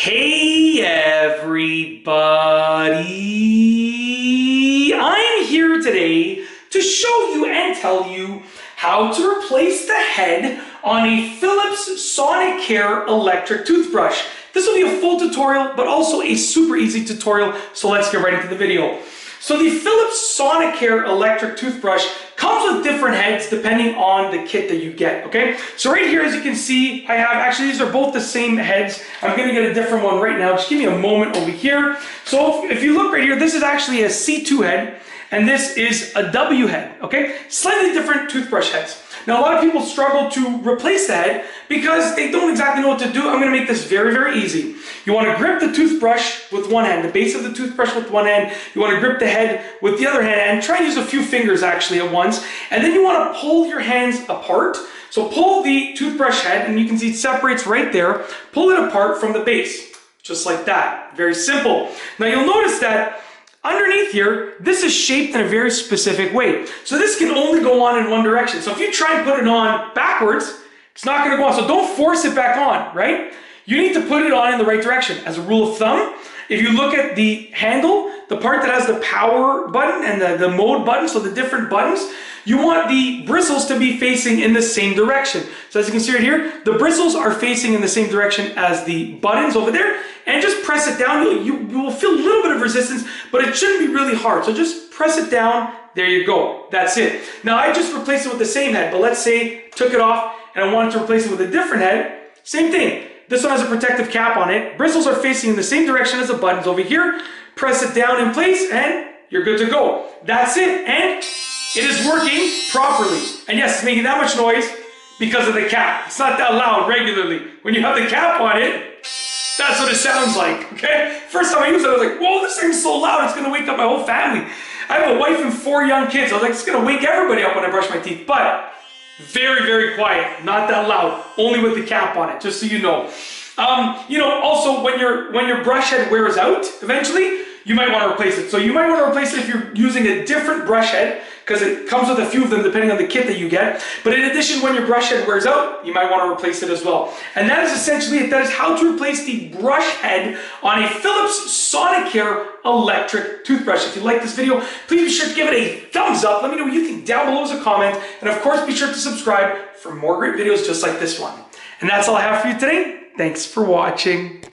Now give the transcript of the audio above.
Hey everybody! I'm here today to show you and tell you how to replace the head on a Philips Sonicare electric toothbrush. This will be a full tutorial, but also a super easy tutorial, so let's get right into the video. So the Philips Sonicare electric toothbrush comes with different heads depending on the kit that you get, okay? So right here, as you can see, I have, actually these are both the same heads. I'm gonna get a different one right now. Just give me a moment over here. So if you look right here, this is actually a C2 head, and this is a W head, okay? Slightly different toothbrush heads. Now, a lot of people struggle to replace the head because they don't exactly know what to do. I'm gonna make this very, very easy. You wanna grip the toothbrush with one hand, the base of the toothbrush with one hand. You wanna grip the head with the other hand and try and use a few fingers actually at once. And then you wanna pull your hands apart. So pull the toothbrush head, and you can see it separates right there. Pull it apart from the base, just like that. Very simple. Now you'll notice that underneath here, this is shaped in a very specific way. So this can only go on in one direction. So if you try and put it on backwards, it's not gonna go on. So don't force it back on, right? You need to put it on in the right direction. As a rule of thumb, if you look at the handle, the part that has the power button and the mode button, so the different buttons, you want the bristles to be facing in the same direction. So as you can see right here, the bristles are facing in the same direction as the buttons over there, and just press it down. You will feel a little bit of resistance, but it shouldn't be really hard. So just press it down, there you go, that's it. Now I just replaced it with the same head, but let's say took it off and I wanted to replace it with a different head, same thing. This one has a protective cap on it. Bristles are facing in the same direction as the buttons over here. Press it down in place and you're good to go. That's it, and it is working properly. And yes, it's making that much noise because of the cap. It's not that loud regularly. When you have the cap on it, that's what it sounds like, okay? First time I used it, I was like, whoa, this thing's so loud, it's gonna wake up my whole family. I have a wife and 4 young kids. I was like, it's gonna wake everybody up when I brush my teeth, but very, very quiet, not that loud, only with the cap on it, just so you know. Also when your brush head wears out, eventually, you might want to replace it. So you might want to replace it if you're using a different brush head, because it comes with a few of them depending on the kit that you get. But in addition, when your brush head wears out, you might want to replace it as well. And that is essentially it. That is how to replace the brush head on a Philips Sonicare electric toothbrush. If you like this video, please be sure to give it a thumbs up. Let me know what you think down below as a comment. And of course, be sure to subscribe for more great videos just like this one. And that's all I have for you today. Thanks for watching.